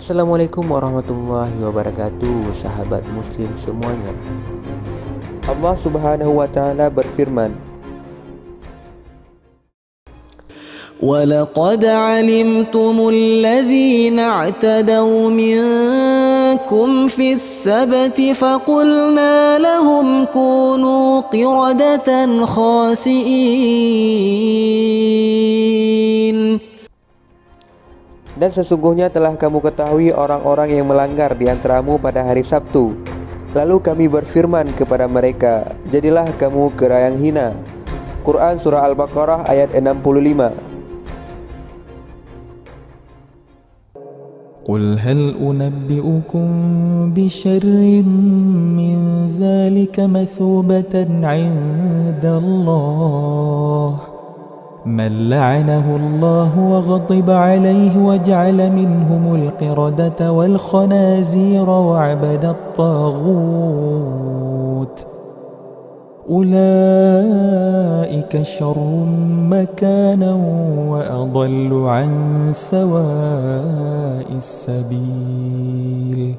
Assalamualaikum warahmatullahi wabarakatuh, sahabat muslim semuanya. Allah Subhanahu wa taala berfirman, وَلَقَدْ عَلِمْتُمُ الَّذِينَ اعْتَدَوْا مِنكُمْ فِي السَّبْتِ فَقُلْنَا لَهُمْ كُونُوا قِرَدَةً خَاسِئِينَ. dan sesungguhnya telah kamu ketahui orang-orang yang melanggar di antaramu pada hari Sabtu. Lalu kami berfirman kepada mereka, jadilah kamu kera yang hina. Quran Surah Al-Baqarah ayat 65. قل هل أنبئكم بشر من ذلك مثوبة عند الله من لعنه الله وغضب عليه وجعل منهم القردة والخنازير وعبد الطاغوت أولئك شر مكانا وأضل عن سواء السبيل.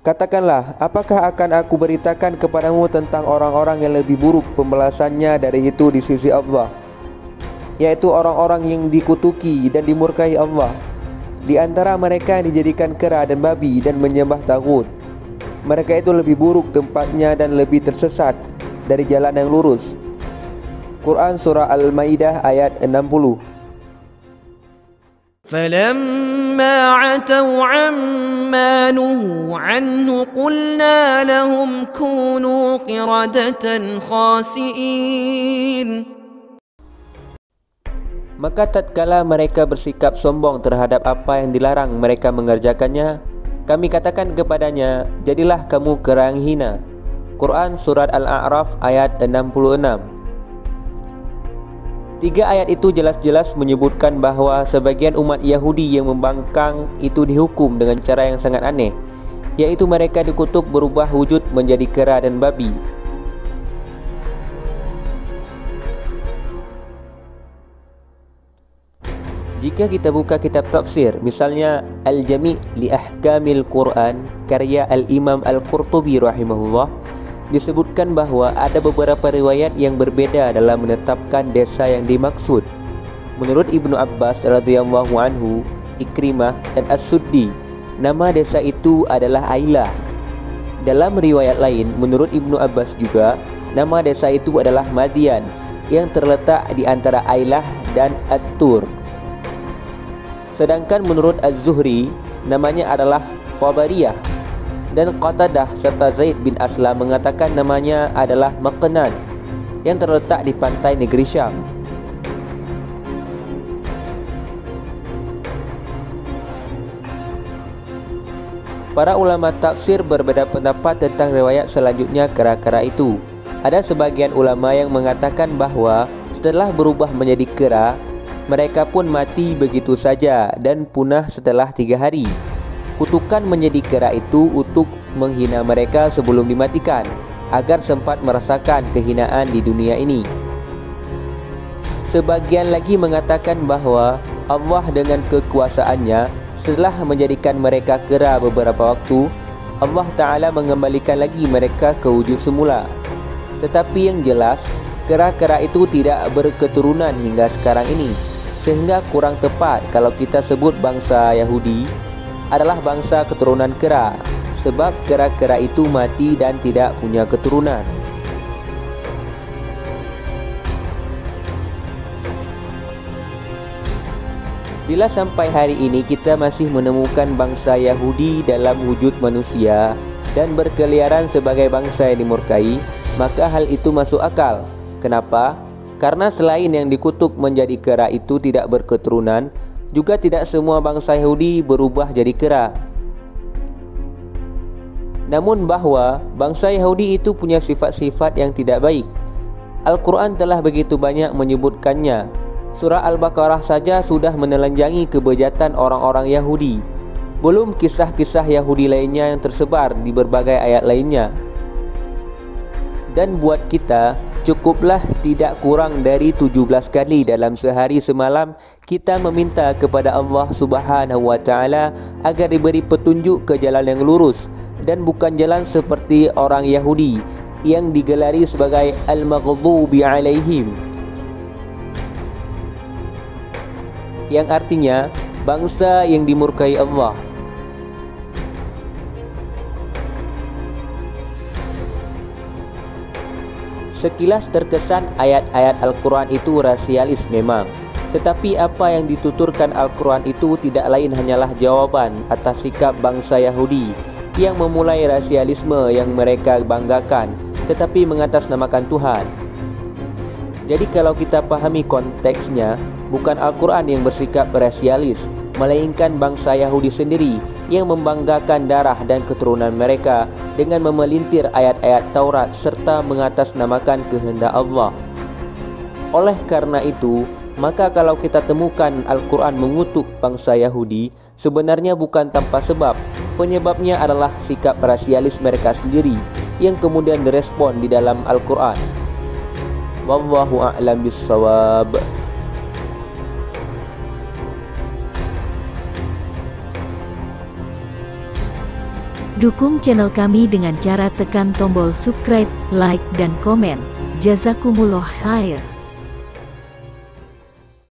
Katakanlah, apakah akan aku beritakan kepadamu tentang orang-orang yang lebih buruk pembalasannya dari itu di sisi Allah, yaitu orang-orang yang dikutuki dan dimurkai Allah. Di antara mereka yang dijadikan kera dan babi dan menyembah taghut. Mereka itu lebih buruk tempatnya dan lebih tersesat dari jalan yang lurus. Quran Surah Al-Maidah ayat 60. فَلَمَّا عَتَوْا عَمَّا نُهُوا عَنْهُ قُلْنَا لَهُمْ كُونُوا قِرَدَةً خَاسِئِينَ. Maka tatkala mereka bersikap sombong terhadap apa yang dilarang mereka mengerjakannya, kami katakan kepadanya, jadilah kamu kera yang hina. Quran Surat Al-A'raf ayat 66. Tiga ayat itu jelas-jelas menyebutkan bahwa sebagian umat Yahudi yang membangkang itu dihukum dengan cara yang sangat aneh, yaitu mereka dikutuk berubah wujud menjadi kera dan babi. Jika kita buka kitab tafsir, misalnya Al-Jami' li Ahkamil Quran karya Al-Imam Al-Qurtubi rahimahullah, disebutkan bahwa ada beberapa riwayat yang berbeda dalam menetapkan desa yang dimaksud. Menurut Ibnu Abbas radhiyallahu anhu, Ikrimah dan As-Suddi, nama desa itu adalah Ailah. Dalam riwayat lain, menurut Ibnu Abbas juga, nama desa itu adalah Madian yang terletak di antara Ailah dan At-Tur. Sedangkan menurut Az-Zuhri, namanya adalah Tabariyah. Dan Qatadah serta Zaid bin Aslam mengatakan namanya adalah Maqnan yang terletak di pantai negeri Syam. Para ulama tafsir berbeda pendapat tentang riwayat selanjutnya kera-kera itu. Ada sebagian ulama yang mengatakan bahwa setelah berubah menjadi kera, mereka pun mati begitu saja dan punah setelah 3 hari. Kutukan menjadi kera itu untuk menghina mereka sebelum dimatikan, agar sempat merasakan kehinaan di dunia ini. Sebagian lagi mengatakan bahwa Allah dengan kekuasaannya setelah menjadikan mereka kera beberapa waktu, Allah Ta'ala mengembalikan lagi mereka ke wujud semula. Tetapi yang jelas, kera-kera itu tidak berketurunan hingga sekarang ini, sehingga kurang tepat kalau kita sebut bangsa Yahudi adalah bangsa keturunan kera, sebab kera-kera itu mati dan tidak punya keturunan. Bila sampai hari ini kita masih menemukan bangsa Yahudi dalam wujud manusia dan berkeliaran sebagai bangsa yang dimurkai, maka hal itu masuk akal. Kenapa? Karena selain yang dikutuk menjadi kera itu tidak berketurunan, juga tidak semua bangsa Yahudi berubah jadi kera. Namun bahwa bangsa Yahudi itu punya sifat-sifat yang tidak baik. Al-Quran telah begitu banyak menyebutkannya. Surah Al-Baqarah saja sudah menelanjangi kebejatan orang-orang Yahudi. Belum kisah-kisah Yahudi lainnya yang tersebar di berbagai ayat lainnya. Dan buat kita, cukuplah tidak kurang dari 17 kali dalam sehari semalam kita meminta kepada Allah Subhanahu wa taala agar diberi petunjuk ke jalan yang lurus dan bukan jalan seperti orang Yahudi yang digelari sebagai al-maghdubi alaihim, yang artinya bangsa yang dimurkai Allah. Sekilas terkesan ayat-ayat Al-Quran itu rasialis memang, tetapi apa yang dituturkan Al-Quran itu tidak lain hanyalah jawaban atas sikap bangsa Yahudi yang memulai rasialisme yang mereka banggakan tetapi mengatasnamakan Tuhan. Jadi kalau kita pahami konteksnya, bukan Al-Quran yang bersikap rasialis, melainkan bangsa Yahudi sendiri yang membanggakan darah dan keturunan mereka dengan memelintir ayat-ayat Taurat serta mengatasnamakan kehendak Allah. Oleh karena itu, maka kalau kita temukan Al-Quran mengutuk bangsa Yahudi, sebenarnya bukan tanpa sebab. Penyebabnya adalah sikap rasialis mereka sendiri yang kemudian direspon di dalam Al-Quran. Wallahu a'lam bissawab. Dukung channel kami dengan cara tekan tombol subscribe, like, dan komen. Jazakumullah khair.